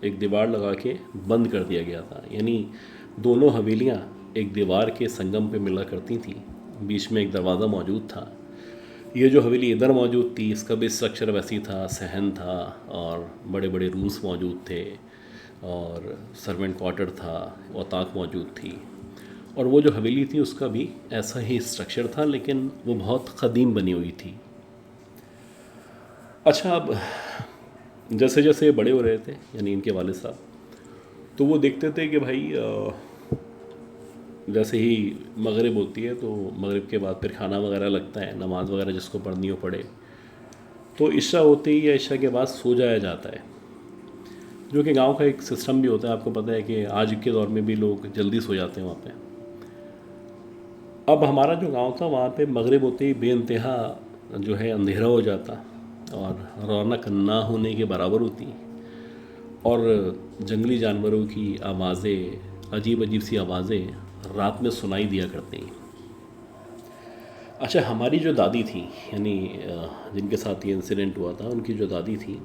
ایک دیوار لگا کے بند کر دیا گیا تھا، یعنی دونوں حویلیاں ایک دیوار کے سنگم پہ ملا کرتی تھیں، بیچ میں ایک دروازہ موجود تھا۔ یہ جو حویلی ادھر موجود تھی اس کا بھی اسٹرکچر ویسی تھا، صحن تھا اور بڑے بڑے رومس موجود تھے اور سرونٹ کوارٹر تھا، اوطاق موجود تھی، اور وہ جو حویلی تھی اس کا بھی ایسا ہی اسٹرکچر تھا، لیکن وہ بہت قدیم بنی ہوئی تھی۔ اچھا، اب جیسے جیسے بڑے ہو رہے تھے یعنی ان کے والد صاحب، تو وہ دیکھتے تھے کہ بھائی جیسے ہی مغرب ہوتی ہے تو مغرب کے بعد پھر کھانا وغیرہ لگتا ہے، نماز وغیرہ جس کو پڑھنی ہو پڑھے، تو عشاء ہوتے ہی یا عشاء کے بعد سو جایا جاتا ہے، جو کہ گاؤں کا ایک سسٹم بھی ہوتا ہے۔ آپ کو پتہ ہے کہ آج کے دور میں بھی لوگ جلدی سو جاتے ہیں وہاں پہ۔ اب ہمارا جو گاؤں تھا وہاں پہ مغرب ہوتے ہی بے انتہا جو ہے اندھیرا ہو جاتا اور رونق نہ ہونے کے برابر ہوتی، اور جنگلی جانوروں کی آوازیں، عجیب عجیب سی آوازیں رات میں سنائی دیا کرتی ہیں۔ اچھا، ہماری جو دادی تھیں یعنی جن کے ساتھ یہ انسیڈنٹ ہوا تھا، ان کی جو دادی تھیں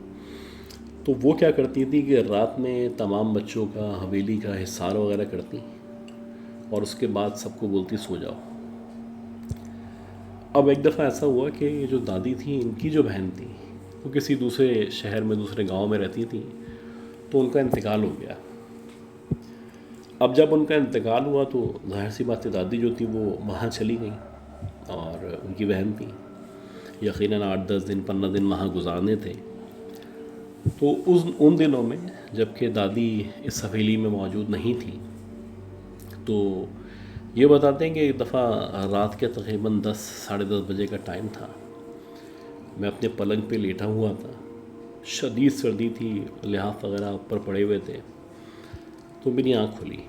تو وہ کیا کرتی تھی کہ رات میں تمام بچوں کا حویلی کا حصار وغیرہ کرتی اور اس کے بعد سب کو بولتی سو جاؤ۔ اب ایک دفعہ ایسا ہوا کہ یہ جو دادی تھیں ان کی جو بہن تھی وہ کسی دوسرے شہر میں دوسرے گاؤں میں رہتی تھیں، تو ان کا انتقال ہو گیا۔ اب جب ان کا انتقال ہوا تو ظاہر سی بات ہے دادی جو تھی وہ وہاں چلی گئیں اور ان کی بہن تھی، یقیناً 8-10 دن 15 دن وہاں گزارنے تھے۔ تو ان دنوں میں جب کہ دادی اس حویلی میں موجود نہیں تھی، تو یہ بتاتے ہیں کہ ایک دفعہ رات کے تقریباً 10-10:30 بجے کا ٹائم تھا، میں اپنے پلنگ پہ لیٹا ہوا تھا، شدید سردی تھی، لحاف وغیرہ اوپر پڑے ہوئے تھے، تو میری آنکھ کھلی،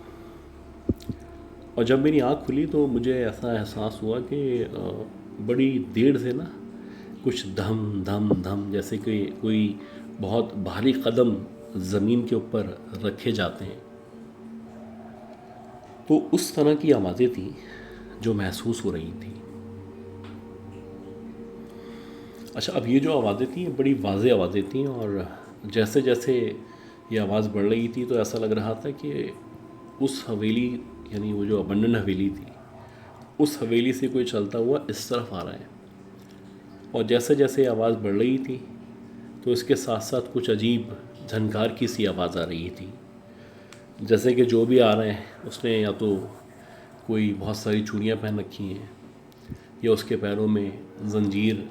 اور جب میری آنکھ کھلی تو مجھے ایسا احساس ہوا کہ بڑی دیر سے نا کچھ دھم دھم دھم جیسے کہ کوئی بہت بھاری قدم زمین کے اوپر رکھے جاتے ہیں، تو اس طرح کی آوازیں تھیں جو محسوس ہو رہی تھیں۔ اچھا، اب یہ جو آوازیں تھیں بڑی واضح آوازیں تھیں، اور جیسے جیسے یہ آواز بڑھ رہی تھی تو ایسا لگ رہا تھا کہ اس حویلی یعنی وہ جو ابنڈن حویلی تھی اس حویلی سے کوئی چلتا ہوا اس طرف آ رہا ہے، اور جیسے جیسے آواز بڑھ رہی تھی تو اس کے ساتھ ساتھ کچھ عجیب جھنکار کی سی آواز آ رہی تھی، جیسے کہ جو بھی آ رہے ہیں اس نے یا تو کوئی بہت ساری چوڑیاں پہن رکھی ہیں یا اس کے پیروں میں زنجیر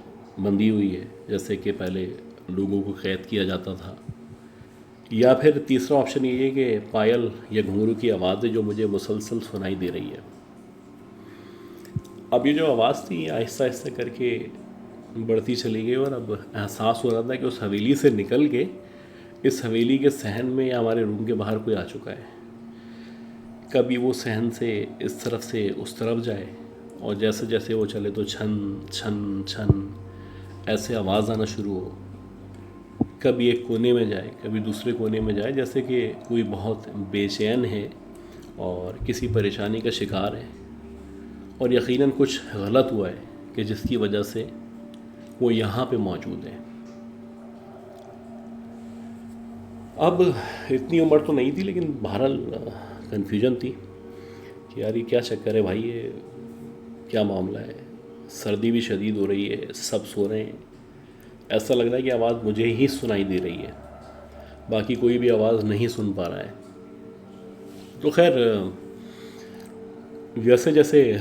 بندھی ہوئی ہے جیسے کہ پہلے لوگوں کو قید کیا جاتا تھا، یا پھر تیسرا آپشن یہ ہے کہ پائل یا گھنگرو کی آواز ہے جو مجھے مسلسل سنائی دے رہی ہے۔ اب یہ جو آواز تھی آہستہ آہستہ کر کے بڑھتی چلی گئی، اور اب احساس ہو رہا تھا کہ اس حویلی سے نکل کے اس حویلی کے صحن میں یا ہمارے روم کے باہر کوئی آ چکا ہے۔ کبھی وہ صحن سے اس طرف سے اس طرف جائے، اور جیسے جیسے وہ چلے تو چھن چھن چھن ایسے آواز آنا شروع ہو، کبھی ایک کونے میں جائے کبھی دوسرے کونے میں جائے، جیسے کہ کوئی بہت بے چین ہے اور کسی پریشانی کا شکار ہے، اور یقیناً کچھ غلط ہوا ہے کہ جس کی وجہ سے وہ یہاں پہ موجود ہے۔ اب اتنی عمر تو نہیں تھی، لیکن بہرحال کنفیوژن تھی کہ یار یہ کیا چکر ہے بھائی، یہ کیا معاملہ ہے، سردی بھی شدید ہو رہی ہے، سب سو رہے ہیں، ایسا لگ رہا ہے کہ آواز مجھے ہی سنائی دے رہی ہے، باقی کوئی بھی آواز نہیں سن پا رہا ہے۔ تو خیر جیسے جیسے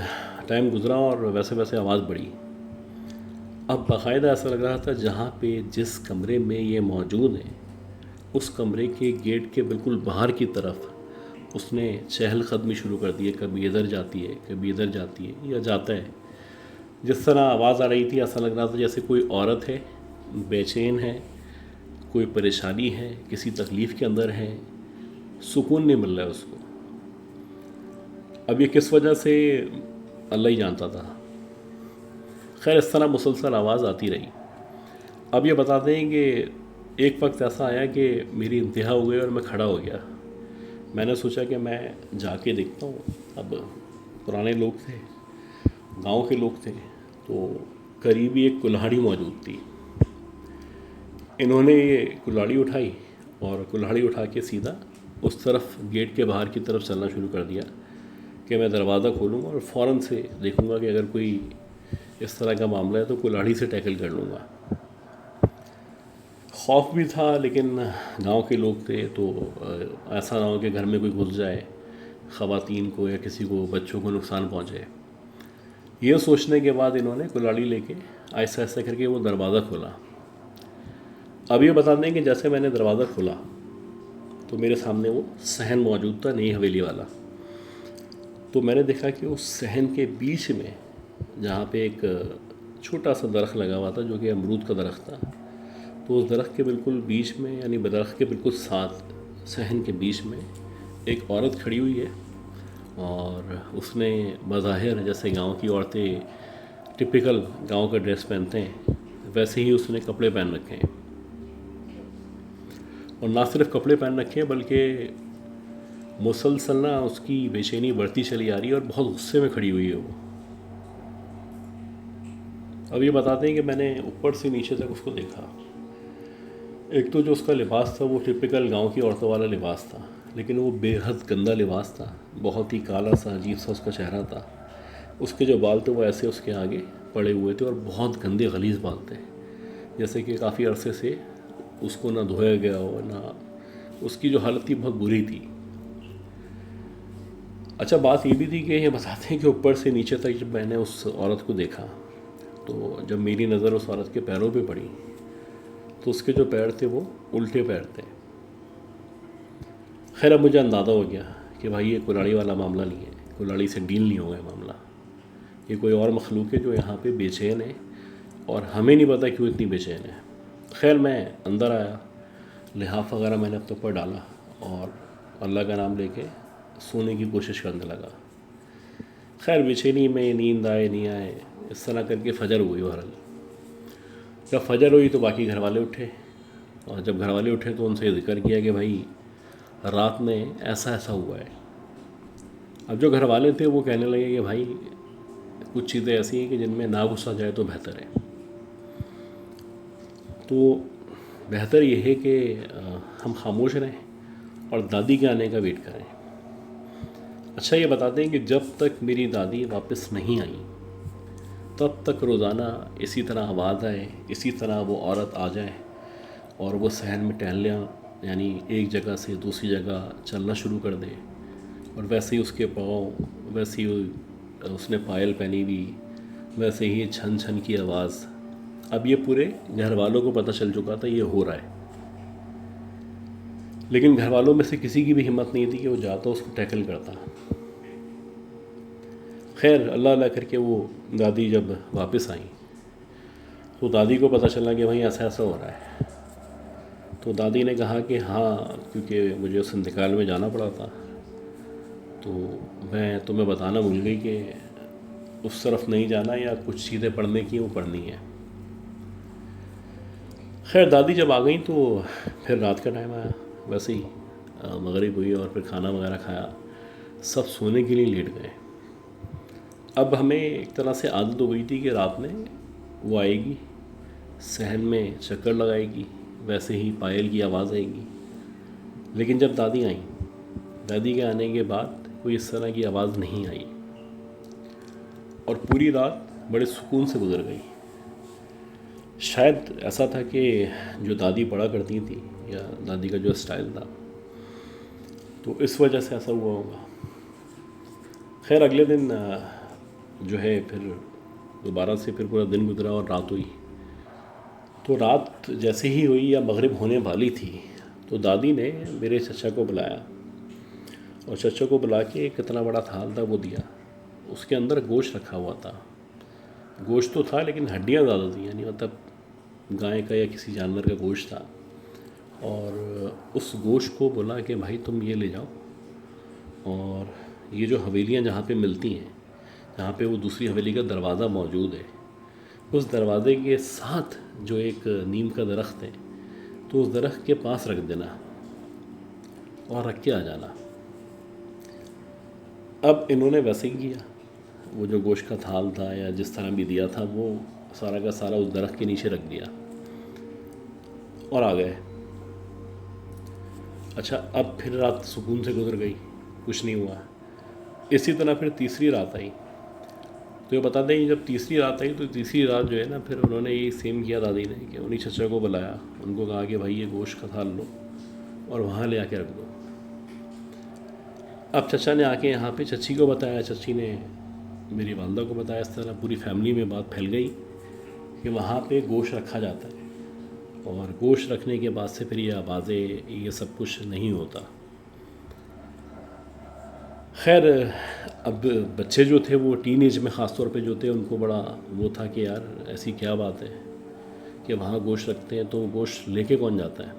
ٹائم گزرا اور ویسے ویسے آواز بڑھی، اب باقاعدہ ایسا لگ رہا تھا جہاں پہ جس کمرے میں یہ موجود ہے اس کمرے کے گیٹ کے بالکل باہر کی طرف اس نے چہل قدمی شروع کر دی ہے، کبھی ادھر جاتی ہے کبھی ادھر جاتی ہے یا جاتا ہے۔ جس طرح آواز آ رہی تھی ایسا لگ رہا تھا جیسے کوئی عورت ہے، بے چین ہے، کوئی پریشانی ہے، کسی تکلیف کے اندر ہے، سکون نہیں مل رہا ہے اس کو۔ اب یہ کس وجہ سے اللہ ہی جانتا تھا۔ خیر اس طرح مسلسل آواز آتی رہی۔ اب یہ بتاتے ہیں کہ ایک وقت ایسا آیا کہ میری انتہا ہو گئی اور میں کھڑا ہو گیا۔ میں نے سوچا کہ میں جا کے دیکھتا ہوں۔ اب پرانے لوگ تھے، گاؤں کے لوگ تھے، تو قریبی ایک کلہاڑی موجود تھی۔ انہوں نے یہ کلہاڑی اٹھائی اور کلہاڑی اٹھا کے سیدھا اس طرف گیٹ کے باہر کی طرف چلنا شروع کر دیا کہ میں دروازہ کھولوں گا اور فوراً سے دیکھوں گا کہ اگر کوئی اس طرح کا معاملہ ہے تو کلہاڑی سے ٹیکل کر لوں گا۔ خوف بھی تھا، لیکن گاؤں کے لوگ تھے تو ایسا نہ ہو کہ گھر میں کوئی گھس جائے، خواتین کو یا کسی کو، بچوں کو نقصان پہنچے۔ یہ سوچنے کے بعد انہوں نے کلاڑی لے کے آہستہ آہستہ کر کے وہ دروازہ کھولا۔ اب یہ بتا دیں کہ جیسے میں نے دروازہ کھولا تو میرے سامنے وہ صحن موجود تھا، نئی حویلی والا۔ تو میں نے دیکھا کہ اس صحن کے بیچ میں جہاں پہ ایک چھوٹا سا درخت لگا ہوا تھا جو کہ امرود کا درخت تھا، تو اس درخت کے بالکل بیچ میں، یعنی درخت کے بالکل ساتھ صحن کے بیچ میں ایک عورت کھڑی ہوئی ہے، اور اس نے بظاہر جیسے گاؤں کی عورتیں ٹپیکل گاؤں کا ڈریس پہنتے ہیں ویسے ہی اس نے کپڑے پہن رکھے ہیں، اور نہ صرف کپڑے پہن رکھے ہیں بلکہ مسلسل نہ اس کی بے چینی بڑھتی چلی آ رہی ہے اور بہت غصے میں کھڑی ہوئی ہے وہ۔ اب یہ بتاتے ہیں کہ میں نے اوپر سے نیچے تک اس کو دیکھا۔ ایک تو جو اس کا لباس تھا وہ ٹپیکل گاؤں کی عورتوں والا لباس تھا، لیکن وہ بے حد گندا لباس تھا، بہت ہی کالا سا عجیب سا اس کا چہرہ تھا۔ اس کے جو بال تھے وہ ایسے اس کے آگے پڑے ہوئے تھے اور بہت گندے غلیظ بال تھے، جیسے کہ کافی عرصے سے اس کو نہ دھویا گیا ہو، نہ اس کی جو حالت تھی بہت بری تھی۔ اچھا بات یہ بھی تھی کہ یہ بتاتے ہیں کہ اوپر سے نیچے تک جب میں نے اس عورت کو دیکھا تو جب میری نظر اس عورت کے پیروں پہ پڑی تو اس کے جو پیر تھے وہ الٹے پیر تھے۔ خیر اب مجھے اندازہ ہو گیا کہ بھائی یہ کلاڑی والا معاملہ نہیں ہے، کلاڑی سے ڈیل نہیں ہوگا معاملہ، یہ کوئی اور مخلوق ہے جو یہاں پہ بے چین ہے اور ہمیں نہیں پتہ کیوں اتنی بے چین ہے۔ خیر میں اندر آیا، لحاف وغیرہ میں نے اپنے اوپر ڈالا اور اللہ کا نام لے کے سونے کی کوشش کرنے لگا۔ خیر بے چینی میں نیند آئے نہیں آئے اس طرح کر کے فجر ہوئی۔ بہرحال جب فجر ہوئی تو باقی گھر والے اٹھے، اور جب گھر والے اٹھے تو ان سے ذکر کیا کہ بھائی رات میں ایسا ایسا ہوا ہے۔ اب جو گھر والے تھے وہ کہنے لگے کہ بھائی کچھ چیزیں ایسی ہیں کہ جن میں نہ گھسا جائے تو بہتر ہے، تو بہتر یہ ہے کہ ہم خاموش رہیں اور دادی کے آنے کا ویٹ کریں۔ اچھا یہ بتاتے ہیں کہ جب تک میری دادی واپس نہیں آئی تب تک روزانہ اسی طرح آواز آئے، اسی طرح وہ عورت آ جائے اور وہ صحن میں ٹہلنا، یعنی ایک جگہ سے دوسری جگہ چلنا شروع کر دے، اور ویسے ہی اس کے پاؤں، ویسے ہی اس نے پائل پہنی ہوئی، ویسے ہی چھن چھن کی آواز۔ اب یہ پورے گھر والوں کو پتہ چل چکا تھا یہ ہو رہا ہے، لیکن گھر والوں میں سے کسی کی بھی ہمت نہیں تھی کہ وہ جاتا اس کو ٹیکل کرتا۔ خیر اللہ اللہ کر کے وہ دادی جب واپس آئیں تو دادی کو پتہ چلا کہ بھائی ایسا ایسا ہو رہا ہے۔ تو دادی نے کہا کہ ہاں کیونکہ مجھے اس انتقال میں جانا پڑا تھا تو میں تمہیں بتانا بھول گئی کہ اس طرف نہیں جانا، یا کچھ چیزیں پڑھنے کی وہ پڑھنی ہیں۔ خیر دادی جب آ گئیں تو پھر رات کا ٹائم آیا، ویسے ہی مغرب ہوئی اور پھر کھانا وغیرہ کھایا، سب سونے کے لیے لیٹ گئے۔ اب ہمیں ایک طرح سے عادت ہو گئی تھی کہ رات میں وہ آئے گی، صحن میں چکر لگائے گی، ویسے ہی پائل کی آواز آئے گی، لیکن جب دادی آئیں، دادی کے آنے کے بعد کوئی اس طرح کی آواز نہیں آئی، اور پوری رات بڑے سکون سے گزر گئی۔ شاید ایسا تھا کہ جو دادی پڑھا کرتی تھی یا دادی کا جو اسٹائل تھا تو اس وجہ سے ایسا ہوا ہوگا۔ خیر اگلے دن جو ہے پھر دوبارہ سے پھر پورا دن گزرا اور رات ہوئی، تو رات جیسے ہی ہوئی یا مغرب ہونے والی تھی تو دادی نے میرے چچا کو بلایا، اور چچا کو بلا کے ایک اتنا بڑا تھال تھا وہ دیا، اس کے اندر گوشت رکھا ہوا تھا۔ گوشت تو تھا لیکن ہڈیاں زیادہ تھیں، یعنی مطلب گائے کا یا کسی جانور کا گوشت تھا، اور اس گوشت کو بولا کہ بھائی تم یہ لے جاؤ، اور یہ جو حویلیاں جہاں پہ ملتی ہیں، جہاں پہ وہ دوسری حویلی کا دروازہ موجود ہے، اس دروازے کے ساتھ جو ایک نیم کا درخت ہے تو اس درخت کے پاس رکھ دینا اور رکھ کے آ جانا۔ اب انہوں نے ویسے ہی کیا، وہ جو گوشت کا تھال تھا یا جس طرح بھی دیا تھا وہ سارا کا سارا اس درخت کے نیچے رکھ دیا اور آ گئے۔ اچھا اب پھر رات سکون سے گزر گئی، کچھ نہیں ہوا. اسی طرح پھر تیسری رات آئی. تو یہ بتاتے ہیں جب تیسری رات آئی تو تیسری رات جو ہے نا پھر انہوں نے یہی سیم کیا دادی نے کہ انہیں چچا کو بلایا، ان کو کہا کہ بھائی یہ گوشت کا تھال لو اور وہاں لے آ کے رکھ دو. اب چچا نے آ کے یہاں پہ چچی کو بتایا، چچی نے میری والدہ کو بتایا، اس طرح پوری فیملی میں بات پھیل گئی کہ وہاں پہ گوشت رکھا جاتا ہے، اور گوشت رکھنے کے بعد سے پھر یہ آوازیں یہ سب کچھ نہیں ہوتا. خیر اب بچے جو تھے وہ ٹین ایج میں خاص طور پہ جو تھے ان کو بڑا وہ تھا کہ یار ایسی کیا بات ہے کہ وہاں گوشت رکھتے ہیں تو گوشت لے کے کون جاتا ہے.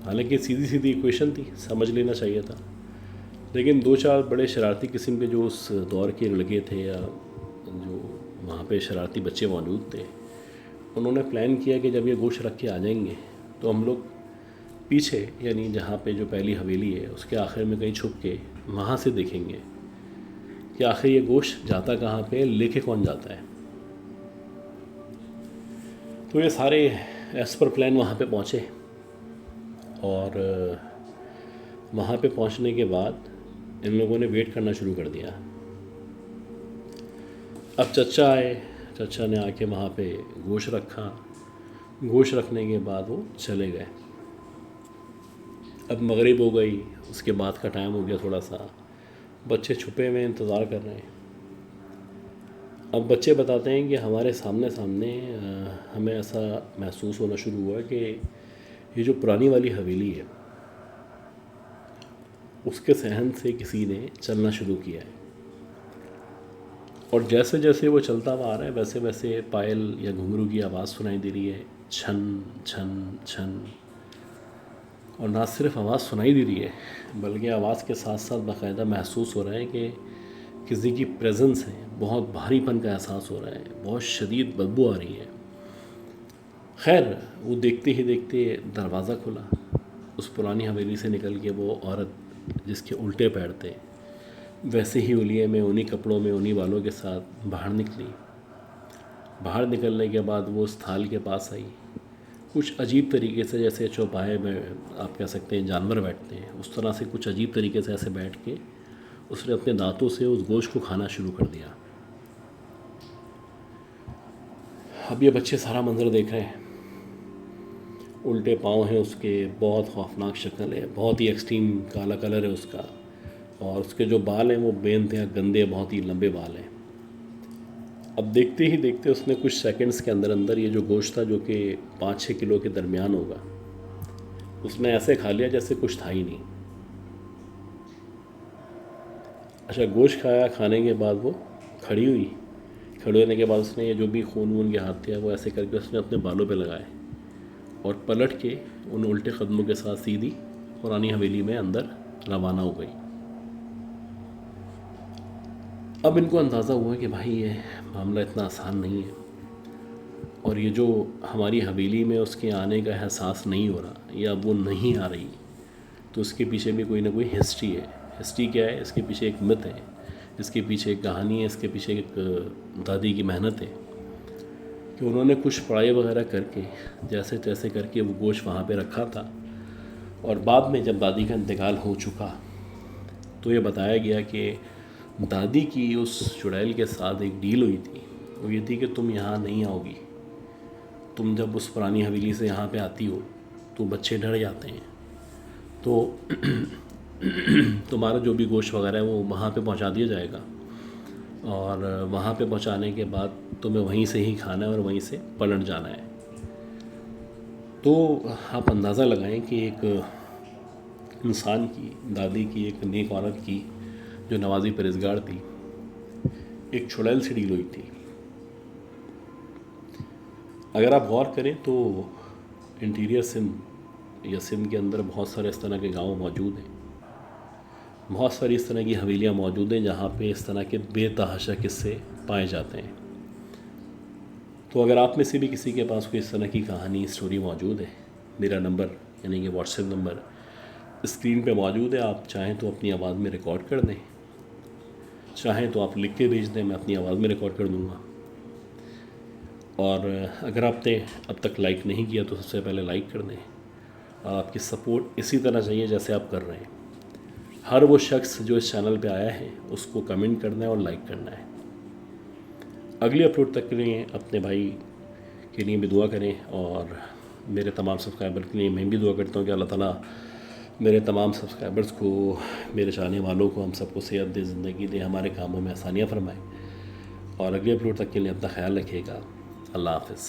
حالانکہ سیدھی سیدھی ایکویشن تھی، سمجھ لینا چاہیے تھا. لیکن دو چار بڑے شرارتی قسم کے جو اس دور کے لڑکے تھے یا جو وہاں پہ شرارتی بچے موجود تھے، انہوں نے پلان کیا کہ جب یہ گوشت رکھ کے آ جائیں گے تو ہم لوگ پیچھے یعنی جہاں پہ جو پہلی حویلی ہے اس کے آخر میں کہیں چھپ کے وہاں سے دیکھیں گے کہ آخر یہ گوشت جاتا کہاں پہ، لے کے کون جاتا ہے. تو یہ سارے ایز پر پلان وہاں پہ پہنچے، اور وہاں پہ پہنچنے کے بعد ان لوگوں نے ویٹ کرنا شروع کر دیا. اب چچا آئے، چچا نے آ کے وہاں پہ گوشت رکھا، گوشت رکھنے کے بعد وہ چلے گئے. اب مغرب ہو گئی، اس کے بعد کا ٹائم ہو گیا تھوڑا سا، بچے چھپے ہوئے انتظار کر رہے ہیں. اب بچے بتاتے ہیں کہ ہمارے سامنے ہمیں ایسا محسوس ہونا شروع ہوا کہ یہ جو پرانی والی حویلی ہے اس کے صحن سے کسی نے چلنا شروع کیا ہے، اور جیسے جیسے وہ چلتا ہوا آ رہا ہے ویسے ویسے پائل یا گھنگرو کی آواز سنائی دے رہی ہے، چھن چھن چھن. اور نہ صرف آواز سنائی دے رہی ہے بلکہ آواز کے ساتھ ساتھ باقاعدہ محسوس ہو رہا ہے کہ کسی کی پریزنس ہے، بہت بھاری پن کا احساس ہو رہا ہے، بہت شدید بدبو آ رہی ہے. خیر وہ دیکھتے ہی دیکھتے دروازہ کھلا، اس پرانی حویلی سے نکل کے وہ عورت جس کے الٹے پیر تھے ویسے ہی اولیے میں انہی کپڑوں میں انہی بالوں کے ساتھ باہر نکلی. باہر نکلنے کے بعد وہ اس تھال کے پاس آئی، کچھ عجیب طریقے سے جیسے چوپائے میں آپ کہہ سکتے ہیں جانور بیٹھتے ہیں اس طرح سے کچھ عجیب طریقے سے ایسے بیٹھ کے اس نے اپنے دانتوں سے اس گوشت کو کھانا شروع کر دیا. اب یہ بچے سارا منظر دیکھ رہے ہیں، الٹے پاؤں ہیں اس کے، بہت خوفناک شکل ہے، بہت ہی ایکسٹریم کالا کلر ہے اس کا، اور اس کے جو بال ہیں وہ بے انتہا گندے بہت ہی لمبے بال ہیں. اب دیکھتے ہی دیکھتے اس نے کچھ سیکنڈز کے اندر اندر یہ جو گوشت تھا جو کہ 5-6 کلو کے درمیان ہوگا اس نے ایسے کھا لیا جیسے کچھ تھا ہی نہیں. اچھا گوشت کھایا، کھانے کے بعد وہ کھڑی ہوئی، کھڑے ہونے کے بعد اس نے یہ جو بھی خون وون کے ہاتھ تھے وہ ایسے کر کے اس نے اپنے بالوں پہ لگائے اور پلٹ کے ان الٹے قدموں کے ساتھ سیدھی پرانی حویلی میں اندر روانہ ہو گئی. اب ان کو اندازہ ہوا کہ بھائی یہ معاملہ اتنا آسان نہیں ہے، اور یہ جو ہماری حویلی میں اس کے آنے کا احساس نہیں ہو رہا یا اب وہ نہیں آ رہی تو اس کے پیچھے بھی کوئی نہ کوئی ہسٹری ہے. ہسٹری کیا ہے؟ اس کے پیچھے ایک مت ہے، اس کے پیچھے ایک کہانی ہے، اس کے پیچھے ایک دادی کی محنت ہے کہ انہوں نے کچھ پڑھائی وغیرہ کر کے جیسے تیسے کر کے وہ گوشت وہاں پہ رکھا تھا. اور بعد میں جب دادی کا انتقال ہو چکا تو یہ بتایا گیا کہ دادی کی اس چڑیل کے ساتھ ایک ڈیل ہوئی تھی، وہ یہ تھی کہ تم یہاں نہیں آؤ گی، تم جب اس پرانی حویلی سے یہاں پہ آتی ہو تو بچے ڈر جاتے ہیں، تو تمہارا جو بھی گوشت وغیرہ ہے وہ وہاں پہ پہنچا دیا جائے گا، اور وہاں پہ پہنچانے کے بعد تمہیں وہیں سے ہی کھانا ہے اور وہیں سے پلٹ جانا ہے. تو آپ اندازہ لگائیں کہ ایک انسان کی، دادی کی، ایک نیک عورت کی جو نوازی پرہیزگار تھی، ایک چڑیل سے ڈیل ہوئی تھی. اگر آپ غور کریں تو انٹیریئر سندھ یا سندھ کے اندر بہت سارے اس طرح کے گاؤں موجود ہیں، بہت ساری اس طرح کی حویلیاں موجود ہیں جہاں پہ اس طرح کے بے تحاشا قصے پائے جاتے ہیں. تو اگر آپ میں سے بھی کسی کے پاس کوئی اس طرح کی کہانی، اسٹوری موجود ہے، میرا نمبر یعنی کہ واٹس ایپ نمبر اسکرین پہ موجود ہے، آپ چاہیں تو اپنی آواز میں ریکارڈ کر دیں، چاہیں تو آپ لکھ کے بھیج دیں، میں اپنی آواز میں ریکارڈ کر دوں گا. اور اگر آپ نے اب تک لائک نہیں کیا تو سب سے پہلے لائک کر دیں، اور آپ کی سپورٹ اسی طرح چاہیے جیسے آپ کر رہے ہیں. ہر وہ شخص جو اس چینل پہ آیا ہے اس کو کمنٹ کرنا ہے اور لائک کرنا ہے. اگلی اپلوڈ تک کے لیے اپنے بھائی کے لیے بھی دعا کریں، اور میرے تمام سبسکرائبر کے لیے میں بھی دعا کرتا ہوں کہ اللہ تعالیٰ میرے تمام سبسکرائبرز کو، میرے چاہنے والوں کو، ہم سب کو صحت دے، زندگی دے، ہمارے کاموں میں آسانیاں فرمائے. اور اگلی اپلوڈ تک کے لیے اپنا خیال رکھیے گا. اللہ حافظ.